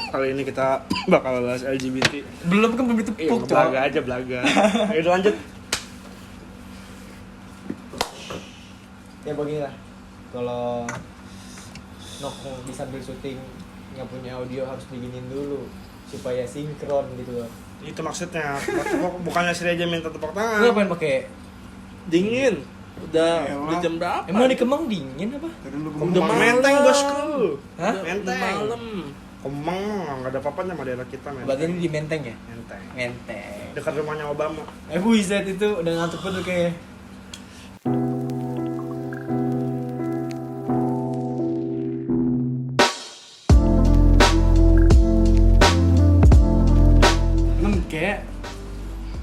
Kali ini kita bakal bahas LGBT. Belum kan belum ditepuk, Cok. Belaga aja, belaga. Ayo lanjut. Ya beginilah. Kalau nongkrong di sambil syuting nggak punya audio harus diginin dulu supaya sinkron gitu loh. Itu maksudnya. Bukannya Sri aja minta tepuk Lu tangan. ngapain pakai? Dingin. Udah jam berapa? Emang di Kemang dingin apa? Udah malam. Menteng bosku. Hah? Menteng. Malam. Kemang enggak ada apa-apanya sama daerah kita, Menteng. Berarti ini di Menteng ya? Menteng. Menteng. Dekat rumahnya Obama. Buset itu udah ngantuk betul kayak. Kayak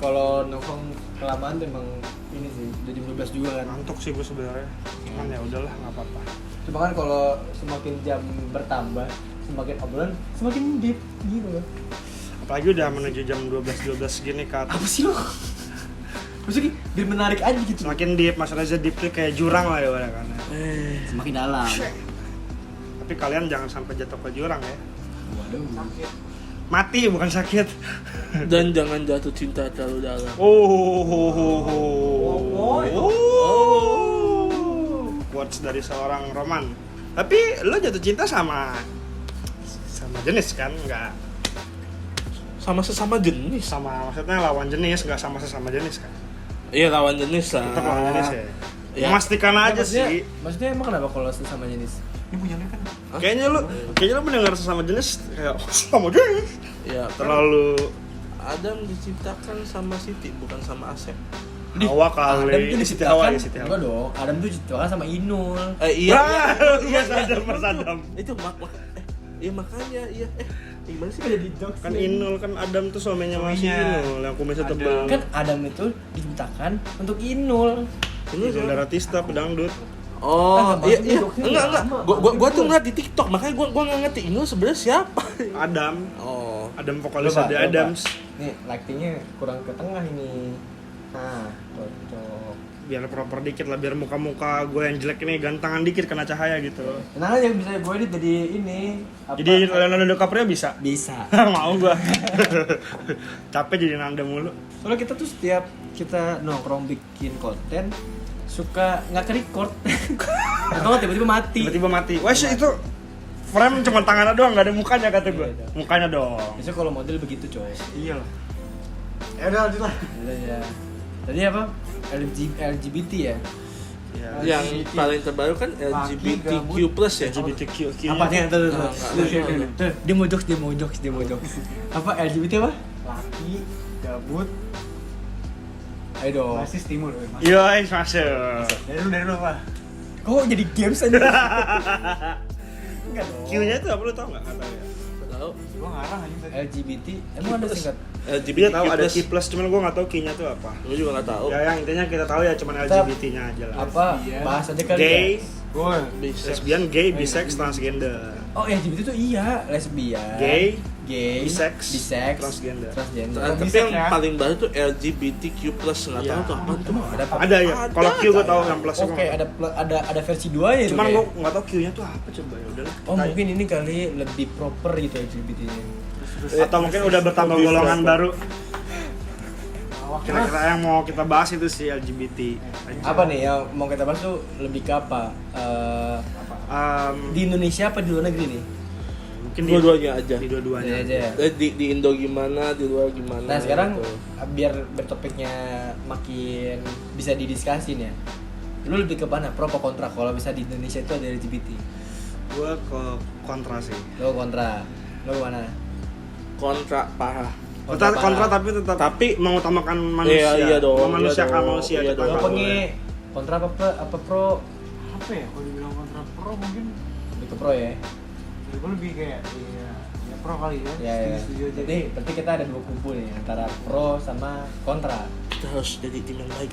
kalau nongkrong kelamaan tuh emang ini sih udah jam 12 juga kan. Ngantuk sih gue sebenarnya. Cuman ya udahlah, enggak apa-apa. Cuma kan kalau semakin jam bertambah, semakin obrolan semakin deep gitu loh. Apalagi udah menuju jam 12 gini kan. Apa sih lo? Maksudnya biar menarik aja gitu. Semakin deep, Mas Reza deep tuh kayak jurang lah ya udah kan. Semakin dalam. Tapi kalian jangan sampai jatuh ke jurang ya. Waduh. Mati bukan sakit. Dan jangan jatuh cinta terlalu dalam. Quotes dari seorang Roman. Tapi lo jatuh cinta sama jenis kan? Enggak Sama sesama jenis. sama, maksudnya lawan jenis, enggak sama sesama jenis kan? Iya, lawan jenis lah. Tetap lawan jenis ya. Ya. Memastikan aja sih. Maksudnya emang kenapa kalau sesama jenis? Ini punya kan? Kayaknya lo mendengar sesama jenis kayak sama jenis. Ya, Terlalu Adam diciptakan sama Siti, bukan sama Asep. Hawa kali. Adam tuh Siti Hawa ya, diciptakan, Siti Hawa. enggak dong. Adam tuh diciptakan sama Inul. Iya. Mas Adam, Mas Adam. Itu iya makanya iya. Gimana sih? Jadi jokes Kan Inul, kan Adam tuh suaminya masih Inul yang kumisnya tebal. Kan Adam itu diciptakan untuk Inul. Ini Inul Daratista pedangdut. Oh, Enggak, iya maksudnya iya. jokesnya Enggak. lama. Gua tuh ngeliat di TikTok, makanya gua enggak ngerti ini sebenarnya siapa. Adam. Oh. Adam vokalis Coba, The coba. Adams. Nih, lightingnya kurang ke tengah ini. Nah, cocok. Biar proper dikit lah, biar muka-muka gue yang jelek ini gantangan dikit kena cahaya gitu. Tenang aja bisa gue edit jadi ini. Apa? Jadi Leonardo DiCaprio bisa. Bisa. Mau gua. Capek jadi nanda mulu. Soalnya kita tuh setiap kita nongkrong bikin konten suka nggak ke-record. Atau tiba-tiba mati. Tiba-tiba mati. Wah, itu frame cuma tangannya doang, nggak ada mukanya kata gue. Iya, Mukanya dong. Biasanya kalau model begitu, coy. Iya lah. Ya udah lanjut lah. Ya. Tadi apa? LGBT ya? Ya. Yang paling terbaru kan LGBTQ+ ya. LGBTQ. Apanya tuh? Enggak. Dia mau jokes. Apa LGBT apa? Laki, gabut. Ayo dong. Basis timur, Iya, masuk. dari lu apa? Kok jadi games aja? Enggak dong. Q-nya itu apa lu tau nggak? Nggak tahu ya. Tahu. Gua ngarang aja tadi. LGBT emang ada singkat? Dia LGBTQ+. tahu ada Q+, cuman gue nggak tahu Q-nya tuh apa. Gua juga enggak tahu. Ya yang intinya kita tahu ya cuman LGBT-nya aja lah. Apa? Bahas aja kali Gay, ya. Gua lesbian, gay, bisex, transgender. Oh, LGBT itu iya, lesbian. Gay, Gay, bisex, transgender. Tapi bisa yang ya. paling baru tuh LGBTQ+, enggak Iya. tahu tuh apa tuh. Ada ya. Kalau Q gue tahu yang plus. Oke, ada versi 2 ya. Cuman gue nggak tahu Q-nya tuh apa, coba ya udahlah. Oh, mungkin ini kali lebih proper gitu LGBT-nya. Atau mungkin udah bertambah golongan baru. Kira-kira yang mau kita bahas itu sih LGBT. Apa nih yang mau kita bahas tuh lebih ke apa? Di Indonesia apa di luar negeri nih? Mungkin Dua-duanya aja. Di dua-duanya. Ini aja ya. Di Indo gimana, di luar gimana. Nah sekarang gitu. biar bertopiknya makin bisa didiskusin ya. Lu lebih ke mana? Pro apa kontra kalau bisa di Indonesia itu ada LGBT? Gue ke kontra sih. Lu kontra. Lu mana? kontra parah. Kontra tapi mengutamakan manusia. Iya dong. Memanusiakan Iya manusia. dong. Kita Iya nggak Apa dong. boleh. nih? Kontra apa pro? apa ya? Kalau dibilang kontra pro mungkin Lebih ke pro ya. ya gua lebih kayak ya pro kali ya. Ya, ya. Setuju aja. Jadi berarti kita ada dua kubu nih antara pro sama kontra. Kita harus jadi tim yang baik.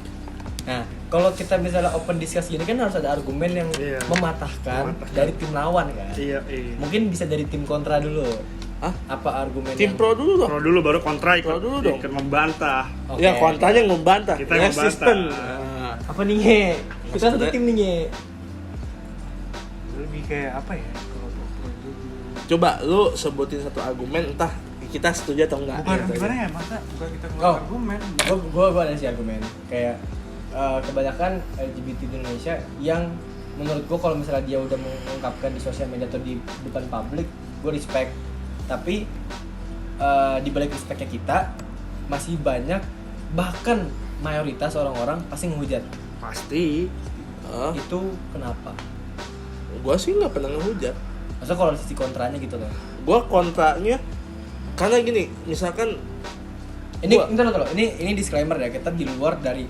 Nah, kalau kita misalnya open discuss gini kan harus ada argumen yang Iya. mematahkan dari tim lawan kan. Iya. Mungkin bisa dari tim kontra dulu. Hah? Apa argumen Tim yang... pro dulu dong. Pro dulu baru kontra ikut. Pro dulu dong. Ikut membantah. Oke. Ya kontranya yang membantah. Kita yang membantah. Resisten. Apa nih Nge? Kita satu Maksudnya- tim nih Nge. lebih kayak apa ya? Kalau pro itu Coba lu sebutin satu argumen, entah kita setuju atau enggak. Bukan gitu. gimana ya, masa bukan kita Oh. keluar argumen. Gue ada sih argumen kayak kebanyakan LGBT di Indonesia yang menurut gue kalau misalnya dia udah mengungkapkan di sosial media atau di depan publik, gue respect. Tapi di balik respectnya kita masih banyak, bahkan mayoritas orang-orang pasti ngehujat. Pasti. Itu kenapa? Gua sih nggak pernah ngehujat. Maksudnya kalau sisi kontranya gitu loh. Gua kontranya karena gini, misalkan ini disclaimer ya, kita di luar dari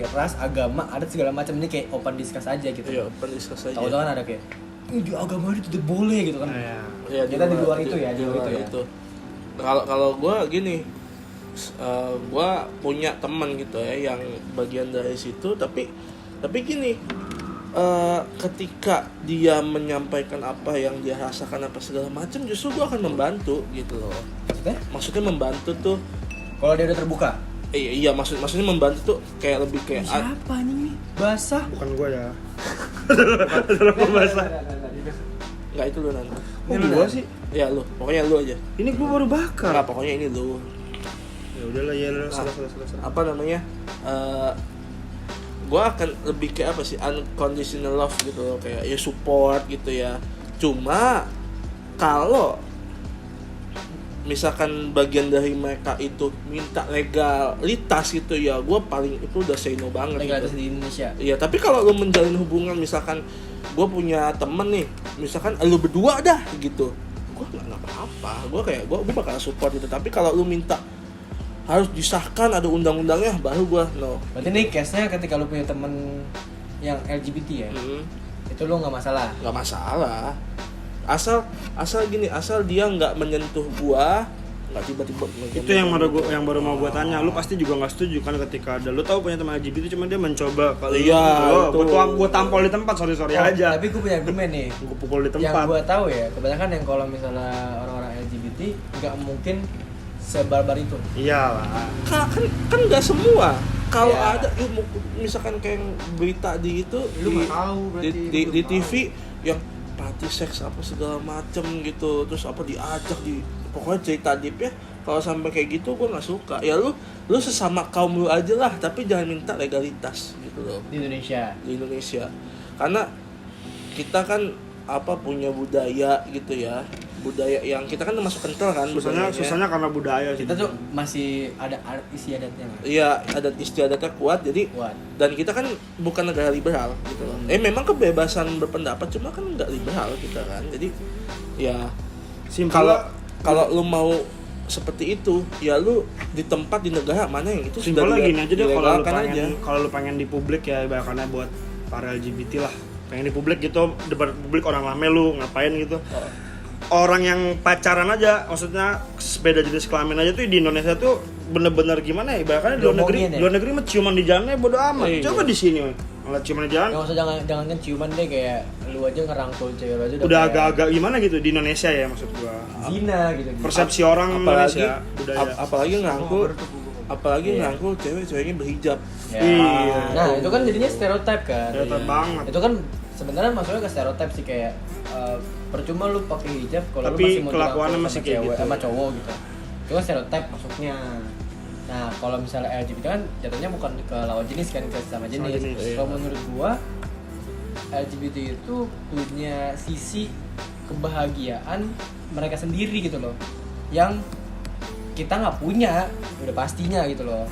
ras, agama, adat segala macam, ini kayak open discuss aja gitu. iya, open discuss aja. Tahu-tahu kan ada kayak di agama itu tidak boleh gitu kan. Iya. Ya, Kita di luar itu ya, di luar itu ya. Kalau gue gini, gue punya teman gitu ya yang bagian dari situ, tapi gini, ketika dia menyampaikan apa yang dia rasakan apa segala macam, justru gue akan membantu gitu loh. Maksudnya membantu tuh, Kalau dia udah terbuka. iya maksudnya membantu tuh kayak lebih kayak Siapa nih? Basah. Bukan gua ya. Adalah pembahasan. nggak itu lu nanti. Oh, gua sih. Ya lu, pokoknya lu aja. Ini gua baru bakar. Nggak, pokoknya ini lu. Ya udahlah ya, salah. Apa namanya, gue akan lebih kayak apa sih, unconditional love gitu loh, kayak ya support gitu ya. Cuma kalau misalkan bagian dari mereka itu minta legalitas gitu ya, gue paling itu udah say no banget. Legalitas gitu. di Indonesia. Iya, tapi kalau lu menjalin hubungan, misalkan gue punya temen nih, misalkan lu berdua dah gitu, gue nggak apa-apa, gue bakal support gitu. Tapi kalau lu minta harus disahkan ada undang-undangnya, baru gue no. Berarti nih case-nya ketika lu punya temen yang LGBT ya, itu lu nggak masalah. Nggak masalah, asal gini, asal dia nggak menyentuh gua, nggak tiba-tiba. Itu yang baru mau gua tanya. Lu pasti juga nggak setuju kan ketika ada lu tahu punya teman LGBT cuma dia mencoba kalau Iya, itu. gua tampol di tempat, sorry aja. Tapi gue punya argumen nih. Gua pukul di Yang tempat. gue tahu ya, kebanyakan yang kalau misalnya orang-orang LGBT nggak mungkin sebarbar itu. Iyalah. Kan nggak semua. Kalau Ya. ada, misalkan kayak yang berita di itu, Lu di, nggak tahu berarti, di lu belum TV yang party seks apa segala macem gitu, terus apa diajak di, pokoknya cerita deep ya. Kalau sampai kayak gitu gue nggak suka. Ya lu sesama kaum lu aja lah, tapi jangan minta legalitas gitu loh Di Indonesia. Karena kita kan punya budaya gitu ya, budaya yang kita kan masuk kental kan. Susahnya karena budaya sih. Kita tuh masih ada isi adatnya nggak? Iya, adat istiadatnya kuat, jadi Kuat. dan kita kan bukan negara liberal gitu loh. Memang kebebasan berpendapat, cuma kan nggak liberal kita kan. Jadi ya kalau lu mau seperti itu, ya lu di tempat di negara mana yang itu Simpel lagi aja deh, dilegalkan kalau lu pengen di publik ya, ibaratnya buat para LGBT lah. Pengen di publik gitu, depan publik orang rame, lu ngapain gitu. Orang yang pacaran aja, maksudnya beda jenis kelamin aja tuh di Indonesia tuh bener-bener gimana ya, ibaratnya di luar negeri mah ciuman di jalan bodo amat. Iya. Coba di sini malah ciuman di jalan Nggak usah jangan kan ciuman deh, kayak lu aja ngerangkul cewek lu aja udah kayak agak-agak gimana gitu di Indonesia ya, maksud gua. zina gitu. Persepsi orang apalagi Indonesia budaya. apalagi ngangkul ceweknya berhijab. Ya. Iya. Nah, itu kan jadinya stereotip kan. Stereotip banget. Itu kan sebenarnya masuknya ke stereotip sih, kayak percuma lu pakai hijab kalau lu Tapi masih mau kelakuannya dirangkul masih sama kayak cewek, gitu. sama cowok gitu. Itu kan stereotip masuknya. Nah, kalau misalnya LGBT kan jatuhnya bukan ke lawan jenis kan, ke sama jenis. jenis. Kalau menurut gua LGBT itu punya sisi kebahagiaan mereka sendiri gitu loh, yang kita nggak punya, udah pastinya gitu loh.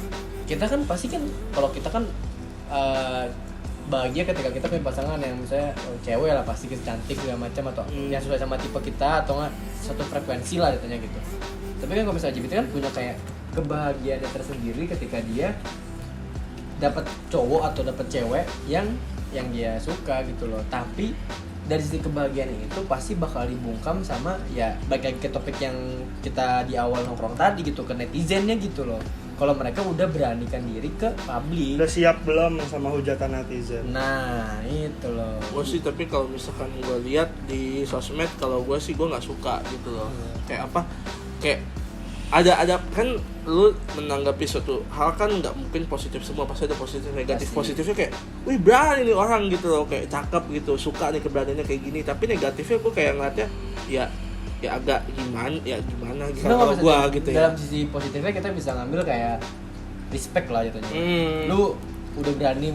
Kita kan pasti kan, kalau kita kan bahagia ketika kita punya pasangan yang misalnya cewek lah, pasti kita cantik segala macam, atau yang sesuai sama tipe kita, atau nggak satu frekuensi lah katanya gitu. Tapi kan kalau misalnya LGBT kan punya kayak kebahagiaan tersendiri ketika dia dapat cowok atau dapat cewek yang dia suka gitu loh. Tapi dari sisi kebahagiaan itu pasti bakal dibungkam sama, ya balik lagi ke topik yang kita di awal nongkrong tadi gitu, ke netizennya gitu loh. Kalau mereka udah beranikan diri ke publik. Udah siap belum sama hujatan netizen? Nah itu loh. Gue sih, tapi kalau misalkan gue lihat di sosmed, kalau gue sih gue nggak suka gitu loh. Kayak apa? Kayak ada kan lu menanggapi suatu hal kan nggak mungkin positif semua, pasti ada positif negatif. Pasti. Positifnya kayak, wih berani nih orang gitu loh, kayak cakep gitu, suka nih keberaniannya kayak gini. Tapi negatifnya gue kayak ngeliatnya, ya ya agak gimana gitu Kita nggak kalau bisa gua gitu ya. dalam sisi positifnya kita bisa ngambil kayak respect lah jatuhnya. Hmm. Lu udah berani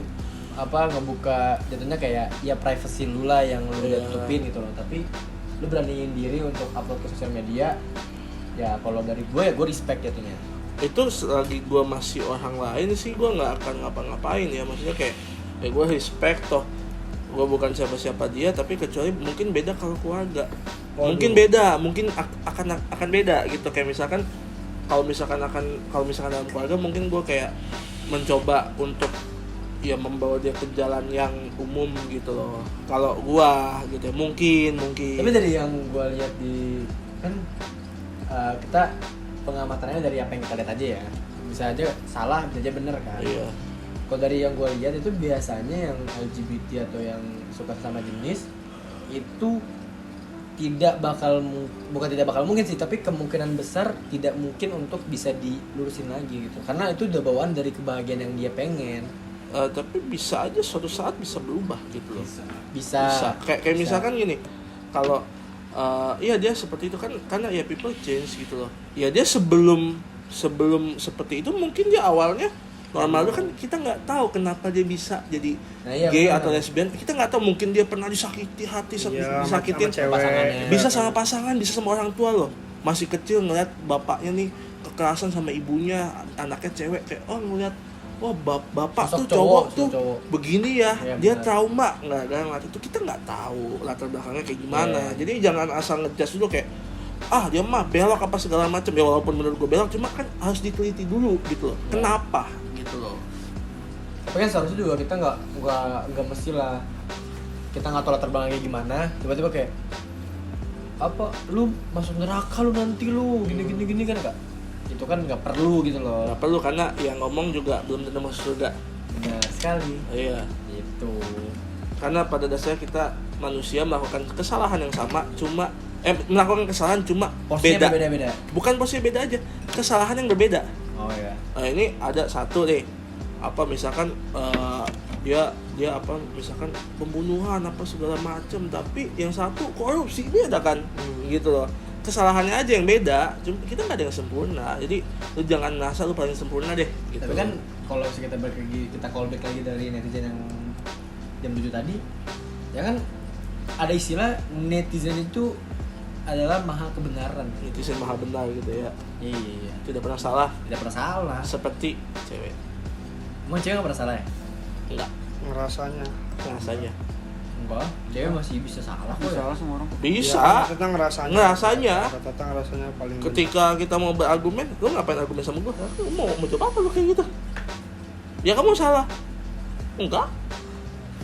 ngebuka jatuhnya kayak ya privacy lu lah yang lu udah Iya. tutupin gitu loh, tapi lu beraniin diri untuk upload ke sosial media. Ya kalau dari gue ya gue respect jatuhnya. Itu selagi gue masih orang lain sih gue nggak akan ngapa-ngapain ya, maksudnya kayak ya gue respect toh, gue bukan siapa-siapa dia, tapi kecuali mungkin beda kalau keluarga. Waduh. mungkin akan beda gitu, kayak misalkan kalau misalkan dalam keluarga mungkin gue kayak mencoba untuk ya membawa dia ke jalan yang umum gitu loh kalau gue gitu ya, mungkin Tapi dari yang gue lihat di kan kita pengamatannya dari apa yang kita lihat aja ya, bisa aja salah bisa aja bener kan. iya. Kalau dari yang gue lihat itu biasanya yang LGBT atau yang suka sama jenis itu bukan tidak bakal mungkin sih, tapi kemungkinan besar tidak mungkin untuk bisa dilurusin lagi gitu, karena itu udah bawaan dari kebahagiaan yang dia pengen. Tapi bisa aja suatu saat bisa berubah gitu loh. Bisa. Kayak Bisa. misalkan gini, kalau iya dia seperti itu kan karena ya people change gitu loh. Ya dia sebelum seperti itu mungkin dia awalnya normal itu kan, kita nggak tahu kenapa dia bisa jadi gay bener. atau lesbian. Kita nggak tahu, mungkin dia pernah disakiti hati, Iya, disakitin sama cewek. pasangannya. bisa sama pasangan, bisa sama orang tua loh. Masih kecil ngeliat bapaknya nih kekerasan sama ibunya, anaknya cewek, kayak ngeliat wah bapak Sosok tuh cowok sosok tuh cowok. begini ya, Iya, dia benar. trauma nggak dalam waktu itu, kita nggak tahu latar belakangnya kayak gimana. Iya. Jadi jangan asal ngejudge dulu kayak dia mah belok apa segala macam ya, walaupun menurut gue belok, cuma kan harus diteliti dulu gitu loh, kenapa gitu loh. Tapi kan seharusnya juga kita nggak mesti lah, kita nggak tahu latar belakangnya gimana, tiba-tiba kayak lu masuk neraka lu nanti lu gini kan kak, itu kan nggak perlu gitu loh. Nggak perlu, karena yang ngomong juga belum tentu masuk surga. Benar sekali. Iya, Itu. karena pada dasarnya kita manusia melakukan kesalahan yang sama, melakukan kesalahan cuma Porsinya beda. beda-beda. Bukan posisi beda aja, kesalahan yang berbeda. Oh ya. Nah, ini ada satu deh, misalkan dia misalkan pembunuhan apa segala macam, tapi yang satu korupsi, ini ada kan gitu loh. Kesalahannya aja yang beda, cuma kita nggak ada yang sempurna. Jadi lu jangan ngerasa lu paling sempurna deh gitu. Tapi kan kalau misalnya kita balik lagi, kita callback lagi dari netizen yang jam 7 tadi, ya kan ada istilah netizen itu adalah maha kebenaran. netizen maha benar gitu ya, Iya. tidak pernah salah, Tidak pernah salah. seperti cewek. Emang cewek nggak pernah salah ya? Enggak, Ngerasanya. rasanya Enggak. Cewek masih bisa salah kok. Bisa Ya. lah semua orang. bisa. Ya, maksudnya ngerasanya. Ngerasanya. Rata-rata ngerasanya paling benar. Ketika kita mau berargumen, lu ngapain argumen sama gua? Lu mau coba apa lu kayak gitu? Ya kamu salah. Enggak.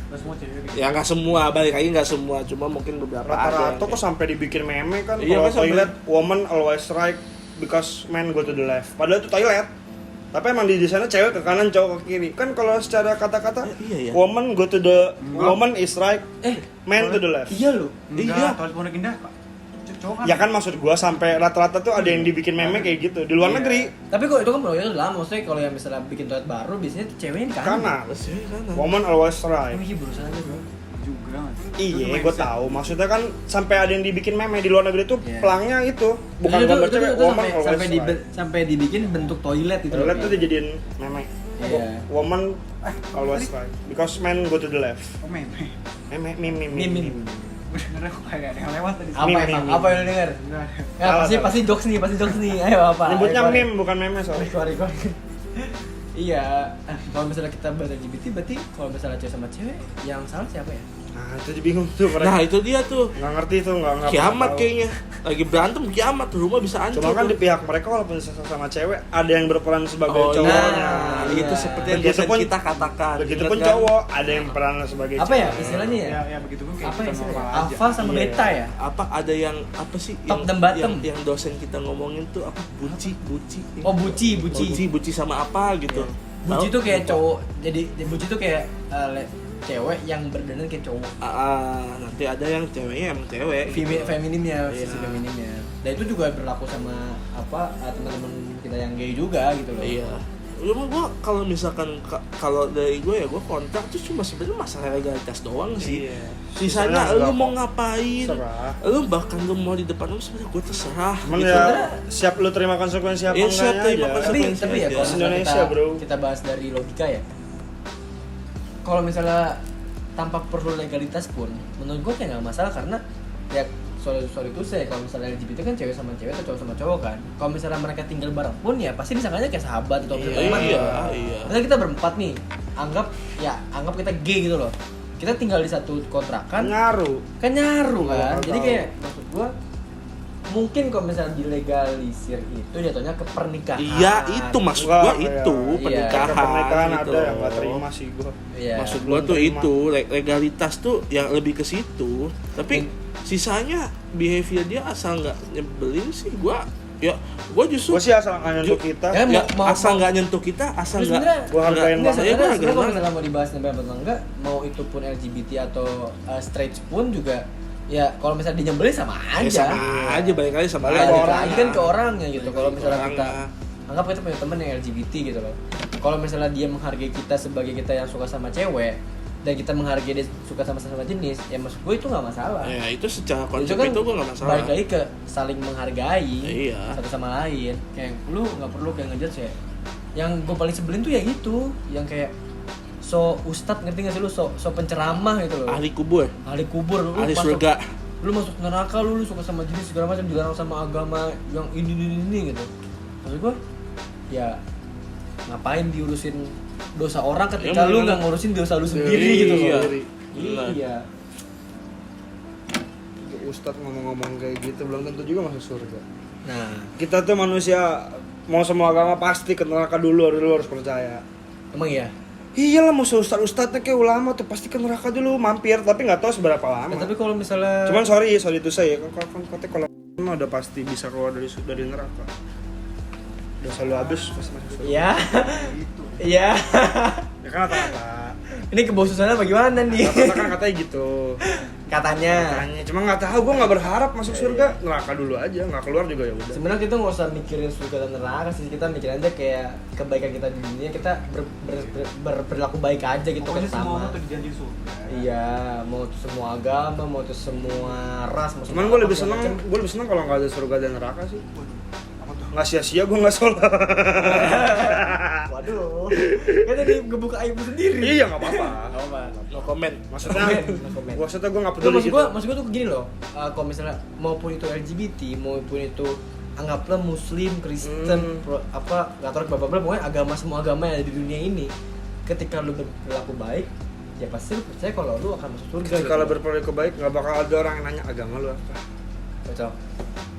Nggak semua cewek gitu. Ya nggak semua, balik lagi nggak semua, cuma mungkin beberapa ada yang Rata-rata kok sampai dibikin meme kan, Iya, kalau kan sampai- toilet woman always right because men go to the left. Padahal itu toilet. Tapi emang di sana cewek ke kanan, cowok ke kiri. Kan kalau secara kata-kata iya ya. woman go to the Enggak. woman is right, man to the left. Iya loh. Enggak, Iya. toilet Pondok Indah, Pak. Cowok kan. Ya kan maksud gua sampai rata-rata tuh ada yang dibikin meme kayak gitu di luar Iya. negeri. Tapi kok itu kan proyeknya udah lama, maksudnya kalau yang misalnya bikin toilet baru biasanya tuh ceweknya kan. Kanan. Masih kanan. Woman always right. Emang iya berusaha aja bro. Juga nggak sih? Itu Iya, cuma gue bisa. tahu. Maksudnya kan sampai ada yang dibikin meme di luar negeri tuh Iya. pelangnya itu bukan Itu- gambar itu- cewek, itu woman sampai, always sampai, right. sampai dibikin bentuk toilet itu. Toilet tuh dijadiin meme. Iya. Woman always right because men go to the left. Oh, meme. Meme. Meme. Bener kok kayak ada yang lewat tadi. Apa Meme, emang? meme. Apa yang lu denger? Enggak ada. Ya, Salah, pasti salah. pasti jokes nih. Ayo apa? Nyebutnya Ayo, meme bukan meme, sorry. Keluar. Iya, kalau misalnya kita bahas LGBT berarti kalau misalnya cewek sama cewek yang salah siapa ya? Nah, itu bingung tuh mereka. Nah itu dia tuh, Nggak ngerti tuh, nggak pernah kiamat tahu. kayaknya. Lagi berantem kiamat, rumah bisa hancur. Cuma kan tuh. di pihak mereka walaupun sama cewek ada yang berperan sebagai Oh, cowoknya. nah, Iya. itu seperti yang Begitupun- dosen kita katakan. Begitupun Ingat kan? cowok ada yang peran sebagai Apa ya cewek. istilahnya ya? Ya begitu pun kayak Apa kita istilahnya? normal aja. Alpha sama Iya. beta ya? Apa ada yang apa sih Top dan bottom. yang dosen kita ngomongin tuh apa buci. Oh buci. sama apa gitu. Buci Tahu? tuh kayak cowok. Jadi buci tuh kayak cewek yang berdandan kayak cowok. Nanti ada yang ceweknya emang cewek. Feminimnya, Iya. sisi feminimnya. Dan itu juga berlaku sama teman-teman kita yang gay juga gitu loh. Iya. Cuma gue kalau misalkan kalau dari gue ya gue kontrak tuh cuma sebenarnya masalah legalitas doang sih. Iya. Sisanya Sisanya lu enggak mau kok. ngapain, Terserah. lu bahkan lu mau di depan lu sebenarnya gue terserah. Cuman gitu. ya siap lu terima konsekuensi apa Iya, siap enggaknya terima aja. konsekuensi. Tapi ya aja. kalau misalnya Indonesia, bro. kita bahas dari logika ya, kalau misalnya tanpa perlu legalitas pun menurut gue kayak nggak masalah, karena ya sorry itu saya kalau misalnya LGBT kan cewek sama cewek atau cowok sama cowok kan, kalau misalnya mereka tinggal bareng pun ya pasti disangkanya kayak sahabat atau teman. Iya. Misalnya kita berempat nih, anggap kita gay gitu loh, kita tinggal di satu kontrakan Ngaruh. kan nyaru Nggak kan, jadi tahu. kayak maksud gua mungkin kalau misalnya dilegalisir itu jatuhnya ke pernikahan. Iya, itu maksud Enggak, gua iya. itu Iya. pernikahan. Pernikahan gitu ada yang loh. nggak terima sih gua. Iya. Maksud belum gua tuh terima. itu legalitas tuh yang lebih ke situ. Tapi sisanya behavior dia asal nggak nyebelin sih gua justru Gua sih asal nggak nyentuh kita. Ya, ya, mau- asal nggak nyentuh kita, asal Terus nggak sebenarnya Gua hargain Enggak, banget. Iya, gua sebenarnya hargain kalau banget. misalnya mau dibahas sampai apa enggak, mau itu pun LGBT atau straight pun juga ya kalau misalnya dinyebelin sama Ya, aja. sama aja balik lagi sama Balik aja. ke Balik orang. lagi kan ke orangnya gitu. Kalau misalnya Orangnya. kita anggap kita punya temen yang LGBT gitu loh. Kalau misalnya dia menghargai kita sebagai kita yang suka sama cewek dan kita menghargai dia suka sama sesama jenis, ya maksud gue itu nggak masalah. Ya itu secara konsep Itu kan itu gua nggak masalah. balik lagi ke saling menghargai Iya. satu sama lain. Kayak lu nggak perlu kayak ngejudge ya. Yang gue paling sebelin tuh ya gitu, yang kayak so ustadz, ngerti nggak sih lu, so penceramah gitu loh. Ahli kubur, Ahli kubur, lu ahli masuk, surga. lu masuk neraka, lu suka sama jenis segala macam, dilarang sama agama yang ini gitu. Maksud gue ya ngapain diurusin dosa orang ketika Ya, lu bener. nggak ngurusin dosa lu sendiri Iya, gitu loh. sendiri. Benar. Iya. Ustadz ngomong-ngomong kayak gitu belum tentu juga masuk surga. Nah, Kita tuh manusia mau semua agama pasti ke neraka dulu harus percaya. emang ya. Iyalah mau ustadz-ustadznya kayak ulama tuh pasti ke neraka dulu mampir, tapi nggak tahu seberapa lama. Tapi kalau misalnya Cuman sorry itu saya kan katanya kalau mah udah pasti bisa keluar dari neraka. Udah selalu habis pasti masuk surga. Iya. Iya. Ya kan kata-kata. Ini kebosanan bagaimana nih? Kata kan katanya gitu. Katanya. Katanya, cuma nggak tahu, gue nggak berharap masuk surga, neraka dulu aja, nggak keluar juga ya udah. Sebenarnya kita nggak usah mikirin surga dan neraka sih, kita mikirin aja kayak kebaikan kita di dunia, kita berperilaku baik aja gitu Pokoknya kan semua sama. orang tuh dijanji surga. Iya, mau itu semua agama, mau itu semua ras, mau Cuman semua gue apa, lebih segala seneng, macam. kalau nggak ada surga dan neraka sih. Waduh, apa tuh? Nggak sia-sia gue nggak sholat. Waduh, kan tadi ngebuka aibmu sendiri. Iya nggak apa-apa. Nggak apa-apa. No comment. Maksudnya, No comment. maksudnya gue nggak Nggak, peduli gitu. maksud gua tuh gini loh, kalau misalnya maupun itu LGBT, maupun itu anggaplah Muslim, Kristen, Katolik, bla bla bla, pokoknya agama, semua agama yang ada di dunia ini, ketika lu berperilaku baik, ya pasti lu percaya kalau lu akan masuk surga. gitu. Kalau berperilaku baik nggak bakal ada orang yang nanya agama lu apa. Cocok.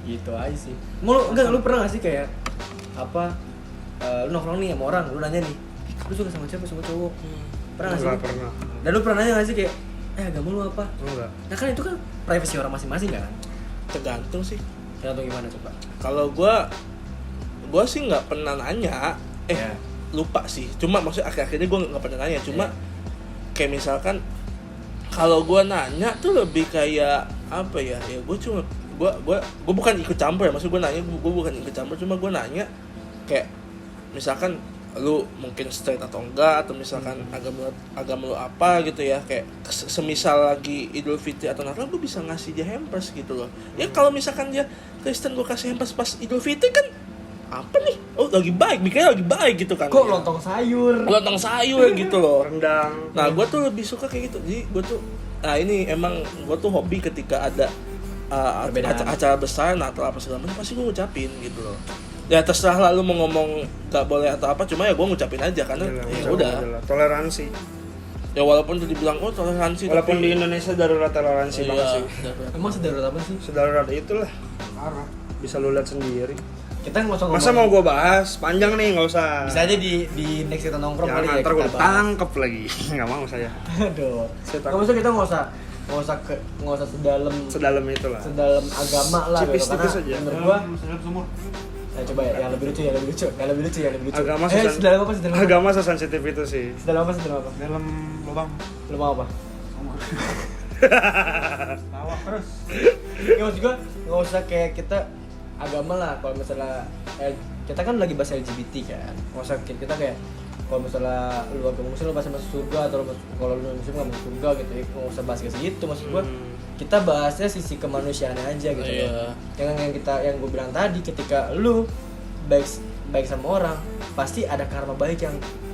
Gitu aja sih. Lu pernah gak sih kayak apa? Lu nongkrong nih sama orang, lu nanya nih, lu suka sama cewek sama cowok? Pernah gak sih? Nggak pernah. Dan lu pernah nanya gak sih kayak, agama lu apa? Enggak. Nah kan itu kan privasi orang masing-masing kan? Tergantung sih. Tergantung gimana coba? Kalau gua sih nggak pernah nanya. Ya. Lupa sih. Cuma maksudnya akhir-akhirnya gua nggak pernah nanya. Cuma Iya. kayak misalkan kalau gua nanya tuh lebih kayak apa ya? Ya gua bukan ikut campur ya. Maksud gua nanya, gua bukan ikut campur. Cuma gua nanya kayak misalkan lu mungkin straight atau enggak, atau misalkan agama lu apa gitu ya, kayak semisal lagi Idul Fitri atau Natal gue bisa ngasih dia hampers gitu loh. Ya kalau misalkan dia Kristen gue kasih hampers pas Idul Fitri kan apa nih, oh lagi baik, mikirnya lagi baik gitu kan. Kok Ya. lontong sayur gitu loh. Rendang. Nah gue tuh lebih suka kayak gitu. Jadi gue tuh, nah ini emang gue tuh hobi ketika ada Perbedaan. acara besar, Natal apa segala macam, pasti gue ngucapin gitu loh. Ya terserah lah lu mau ngomong gak boleh atau apa, cuma ya gue ngucapin aja karena ya udah. Toleransi. Ya walaupun tuh dibilang oh toleransi, Walaupun tapi di Indonesia darurat toleransi iya, banget sih. Emang sedarurat apa sih? Sedarurat itulah. Parah. Bisa lu lihat sendiri. Kita nggak usah ngomong. Masa mau gue bahas panjang nih, nggak usah. Bisa aja di next kita nongkrong kali Jangan ya ntar gue kita bahas. tangkep lagi. Nggak mau saya. Aduh. Saya Nggak usah, kita nggak usah Sedalam itulah. sedalam agama lah gitu. Tipis-tipis Karena aja. menurut gua Dalam sumur. coba ya, yang lebih lucu. Agama sedalam apa? Agama sesensitif itu sih. Sedalam apa? Dalam lubang Lu mau apa? sumur. Tawa terus. Ya maksud gua nggak usah kayak kita agama lah. Kalau misalnya kita kan lagi bahas LGBT kan, masa kita kayak kalau misalnya lu agama muslim lu bahas masuk surga, atau kalau lu muslim nggak masuk surga gitu, nggak usah bahas ke situ. Maksud gua kita bahasnya sisi kemanusiaannya aja gitu. Iya. Yang gue bilang tadi, ketika lu baik sama orang, pasti ada karma baik yang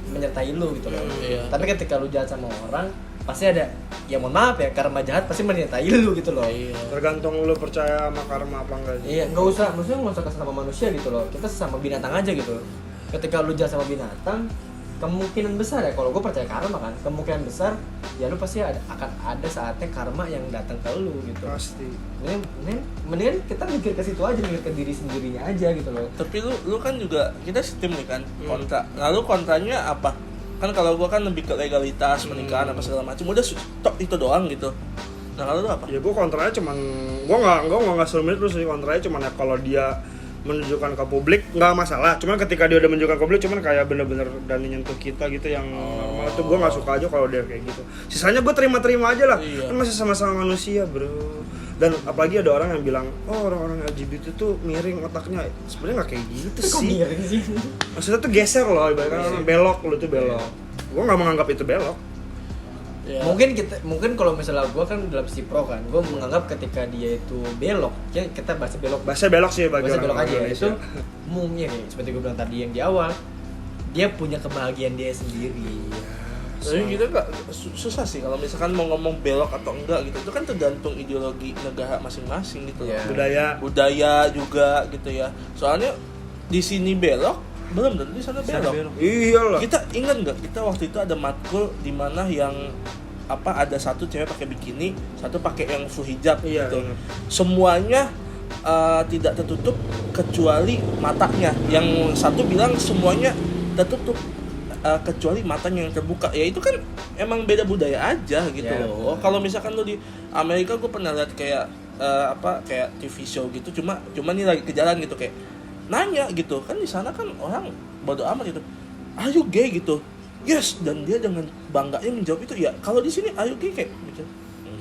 menyertai lu gitu loh. Iya. Tapi ketika lu jahat sama orang, pasti ada, ya mohon maaf ya, karma jahat pasti menyertai lu gitu loh. Iya. Tergantung lu percaya sama karma apa enggak. Iya, maksudnya nggak usah sama manusia gitu loh. Kita sesama binatang aja gitu. Ketika lu jahat sama binatang, kemungkinan besar ya, kalau gue percaya karma kan, kemungkinan besar ya lu pasti akan ada saatnya karma yang datang ke lu gitu. Pasti. Mendingan kita mikir ke situ aja, mikir ke diri sendirinya aja gitu loh. Tapi lu kan juga, kita sistem nih kan kontra. Lalu kontranya apa? Kan kalau gua kan lebih ke legalitas pernikahan apa segala macam. Udah stop itu doang gitu. Nah kalau lu apa? Ya gue kontranya cuman gue nggak seluruh terus sih, kontranya cuman ya kalau dia menunjukkan ke publik nggak masalah, cuman ketika dia udah menunjukkan ke publik cuman kayak bener-bener dan nyentuh kita gitu yang normal tuh gue nggak suka aja kalau dia kayak gitu. Sisanya gue terima aja lah, Iya. kan masih sama-sama manusia bro. Dan apalagi ada orang yang bilang, oh orang-orang LGBT tuh miring otaknya, sebenarnya nggak kayak gitu Kok sih. miring sih? Maksudnya tuh geser loh, ibaratnya belok, lu tuh belok. Gue nggak menganggap itu belok. Ya. Mungkin kalau misalnya gue kan dalam sisi pro kan, gue menganggap ketika dia itu belok, ya kita bahasa belok, Bahasa belok sih bagi bahasa orang belok aja ya, Indonesia. itu mungkin ya, seperti gue bilang tadi yang di awal, dia punya kebahagiaan dia sendiri. Tapi kita nggak susah sih kalau misalkan mau ngomong belok atau enggak gitu. Itu kan tergantung ideologi negara masing-masing gitu. Iya. Budaya juga gitu ya. Soalnya di sini belok, belum tentu di sana belok. Iyalah. Kita ingat nggak, kita waktu itu ada matkul di mana yang ada satu cewek pakai bikini, satu pakai yang full hijab Iya, gitu. ingat. Semuanya tidak tertutup kecuali matanya. Yang satu bilang semuanya tertutup kecuali matanya yang terbuka. Ya itu kan emang beda budaya aja gitu Ya, loh. Kalau misalkan lu di Amerika, gue pernah lihat kayak kayak TV show gitu, cuma nih lagi ke jalan gitu kayak nanya gitu kan, di sana kan orang bodo amat gitu, are you gay gitu, yes, dan dia dengan bangganya menjawab itu. Ya kalau di sini are you gay kayak gitu.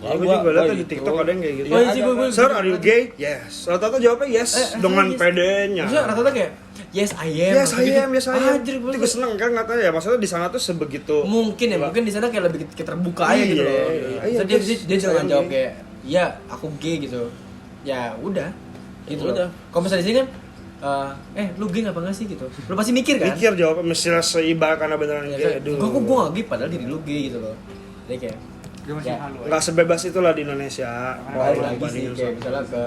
Ya, gue juga lihat di TikTok ada yang kayak gitu. Oh, iya sih, gue- Sir, are you gay? Yes. Rata-rata jawabnya yes dengan yes. pedenya. Maksudnya rata-rata kayak yes I am. Yes, I gitu. am, yes, I am. Anjir, Itu gue seneng kan katanya ya. Maksudnya di sana tuh sebegitu. mungkin di sana kayak lebih terbuka aja gitu Iya, loh. iya, Terus dia yes, dia yes, jangan I am jawab gay. kayak ya aku gay gitu. Ya udah. Gitu Udah. loh. Kalau misalnya di sini kan lu gay apa enggak sih gitu. Lu pasti mikir kan? Mikir jawab mestinya seimbang karena beneran Ya, gay. kan? Aduh. Gua enggak gay padahal diri lu gay gitu loh. Jadi kayak Dia masih Ya. halu aja. Nggak sebebas itulah di Indonesia. balik Kalau lagi sih bandingin kayak sama misalnya ke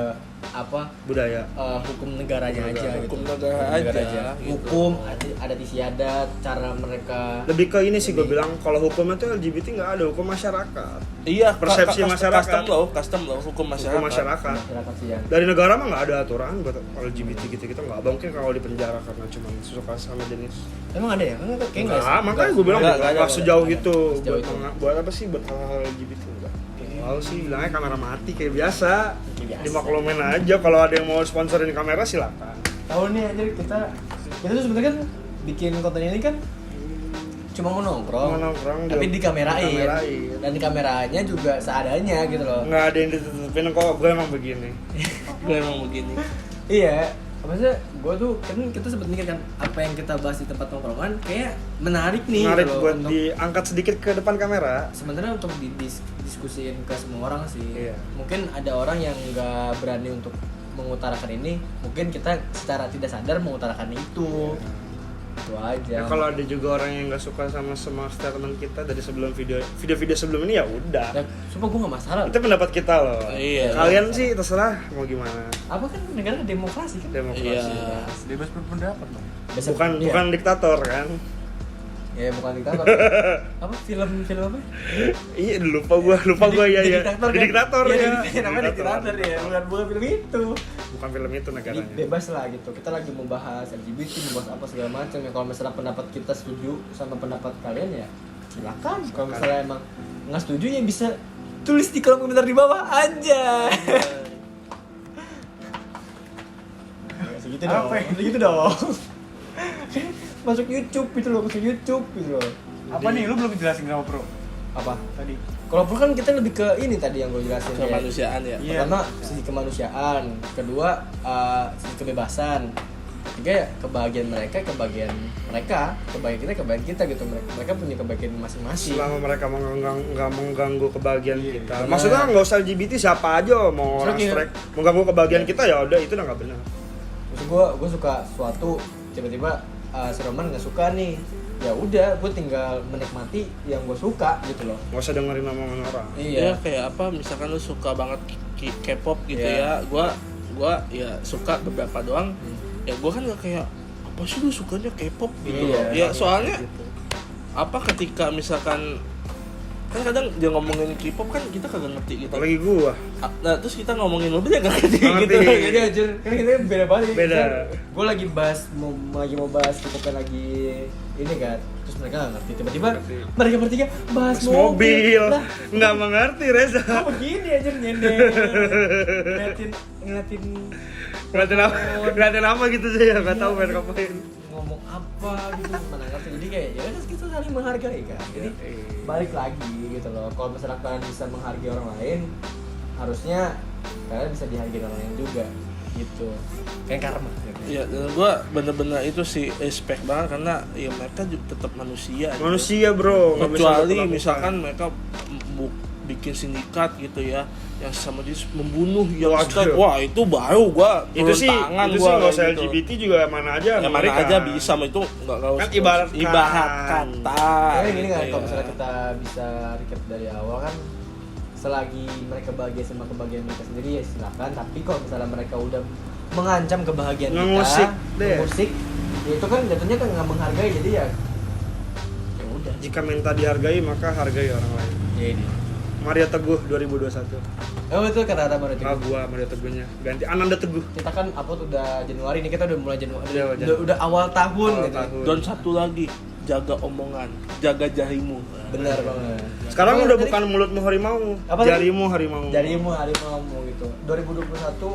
budaya. hukum negaranya aja gitu. Hukum negara aja, gitu. Hukum adat istiadat, cara mereka Lebih ke ini sih gue bilang, kalau hukumnya tuh LGBT nggak ada, hukum masyarakat. Iya, Persepsi masyarakat. custom loh, hukum masyarakat. Hukum masyarakat. masyarakat sih yang Dari negara mah nggak ada aturan buat LGBT gitu nggak mungkin kalau di penjara karena cuma suka sama jenis. emang ada ya? Kan kayak Nggak, makanya gue bilang Nggak ada, nggak sejauh nggak ada. itu. Sejauh itu. Buat apa sih buat hal-hal LGBT enggak? Kalau sih bilangnya kamera mati kayak biasa. Kayak biasa. Dimaklumin aja, kalau ada yang mau sponsorin kamera silakan. tahu nih aja kita tuh sebenarnya kan bikin konten ini kan cuma mau nongkrong, Mau nongkrong, tapi dikamerain. dan di kameranya juga seadanya gitu loh. Nggak ada yang ditutupin kok, gue emang begini. Gue emang begini. Iya, maksudnya gue tuh kan kita sempat mikir kan apa yang kita bahas di tempat nongkrongan kayak menarik nih Menarik gitu loh, buat untuk diangkat sedikit ke depan kamera. sebenarnya untuk didiskusiin ke semua orang sih. Iya. Mungkin ada orang yang nggak berani untuk mengutarakan ini, mungkin kita secara tidak sadar mengutarakan itu. Itu aja. Ya, kalau ada juga orang yang nggak suka sama semua statement kita dari sebelum video-video sebelum ini ya udah. Dan sumpah gue gak masalah. Itu pendapat kita loh. Iya. Kalian sih terserah mau gimana. Apa kan negara demokrasi kan? Demokrasi. Iya. Bebas berpendapat dong. Bukan Iya. bukan diktator kan? Ya bukan diktator. Apa film apa? Iya lupa gua ya ya. Diktator kan? Diktator Iya, ya. namanya diktator ya. Bukan film itu. Bukan film itu Jadi negaranya. bebas lah gitu. Kita lagi membahas LGBT, membahas apa segala macam. Ya kalau misalnya pendapat kita setuju sama pendapat kalian ya silakan. Kalau misalnya emang nggak setuju ya bisa tulis di kolom komentar di bawah aja. Segitu dong. Apa? Segitu dong. Masuk YouTube gitu loh, masuk YouTube gitu loh. Apa nih lu belum jelasin sama Pro? Apa? tadi. Kalau pro kan kita lebih ke ini tadi yang gue jelasin kayak, Kemanusiaan ya. Iya. pertama sisi kemanusiaan, kedua sisi kebebasan, ketiga ya kebahagiaan mereka, kebahagiaan kebahagiaan kita gitu. Mereka punya kebahagiaan masing-masing. Selama mereka nggak mengganggu kebahagiaan kita. Benar. Maksudnya nggak usah LGBT, siapa aja mau orang Maksudnya strike mengganggu kebahagiaan kita ya udah itu udah nggak benar. Maksud gue suka sesuatu, tiba-tiba si Roman nggak suka nih, ya udah gue tinggal menikmati yang gue suka gitu loh. Nggak usah dengerin omongan orang. Ya kayak apa misalkan lu suka banget K-pop gitu Iya. ya. Gua ya suka beberapa doang. Ya gua kan nggak kayak apa sih lu sukanya K-pop gitu Iya. loh. Ya soalnya Gitu. apa ketika misalkan kan kadang dia ngomongin K-pop kan kita kagak ngerti gitu. Apalagi gua. Nah, terus kita ngomongin lu dia nggak ngerti Nggak gitu. ngerti. Jadi anjir, kan kita beda banget. Beda. Gue lagi mau bahas kita lagi ini kan, terus mereka nggak ngerti. Tiba-tiba Ngerti. mereka bertiga bahas Mobil. Lah, Nggak mengerti Reza. kok begini aja nyender. Ngeliatin Ngeliatin apa gitu sih ya, nggak tahu main ngapain. ngomong apa gitu, mana ngerti. Jadi kayak ya udah kita saling menghargai kan. Jadi balik lagi gitu loh. Kalau misalnya kalian bisa menghargai orang lain, harusnya kalian bisa dihargai orang lain juga gitu. Kayak karma gitu. Ya, dan gue bener-bener itu sih respect banget karena ya mereka juga tetap manusia. gitu. Manusia bro. Nggak bisa Kecuali dilakukan. misalkan mereka bikin sindikat gitu ya, yang sama dia membunuh yang Waduh. strike. Wah itu baru gue itu sih tangan itu gua sih nggak kayak usah gitu. LGBT juga mana aja Ya mana mereka. aja bisa, mah itu nggak harus Kan ibarat kata. Kayak gini kan, Iya. kalau misalnya kita bisa recap dari awal kan, selagi mereka bahagia sama kebahagiaan mereka sendiri ya silakan. Tapi kalau misalnya mereka udah mengancam kebahagiaan Ngusik kita, deh. ngusik, ya itu kan jatuhnya kan nggak menghargai. Jadi ya udah. Jika minta dihargai maka hargai orang lain. Ya ini. Maria Teguh 2021. Oh itu kata-kata baru itu. Ah gua Maria Teguhnya. Ganti Ananda Teguh. Kita kan upload udah Januari nih, kita udah mulai Januari. Udah, Udah awal tahun Awal gitu. tahun. Dan satu lagi, jaga omongan, jaga jarimu. Benar banget. Sekarang Apa udah tadi? bukan mulutmu harimau, Apa tadi? jarimu harimau. Jarimu harimau gitu. 2021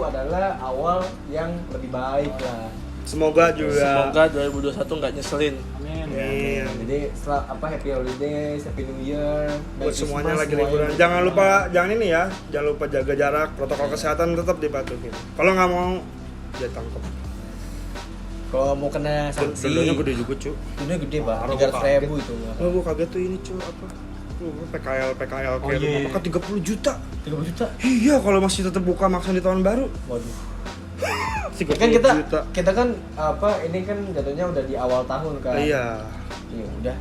adalah awal yang lebih baik lah. Semoga juga. Semoga 2021 nggak nyeselin. Amin. Amin. Jadi setelah happy holidays, happy new year, Buat Merry semuanya Christmas, lagi liburan. semuanya. Jangan lupa, jangan ini ya. Jangan lupa jaga jarak, protokol kesehatan tetap dipatuhin. Kalau nggak mau, ya tangkap. Kalau mau kena sanksi, Dendanya gede juga cu. dendanya gede banget, Parah, 300.000 itu. Oh, gua kaget tuh ini cu apa? PKL kayak Oh, iya. rumah makan 30 juta. 30 juta. Iya, kalau masih tetap buka maksa di tahun baru. Waduh. 30 Kan juta. kita kan apa ini kan jatuhnya udah di awal tahun kan. Iya. Ya udah.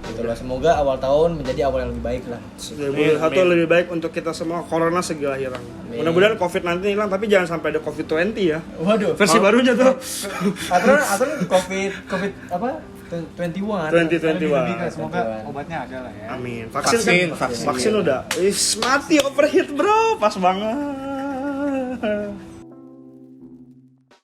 Gitu lah, semoga awal tahun menjadi awal yang lebih baik lah. 2021 lebih baik untuk kita semua. Corona segera hilang. Amin. Mudah-mudahan COVID nanti hilang, tapi jangan sampai ada COVID-20 ya. Waduh. Versi barunya tuh. Aturan COVID apa? 21. 2021. Semoga obatnya ada lah ya. Amin. Vaksin, kan? vaksin. Vaksin udah. Is mati overheat bro, pas banget.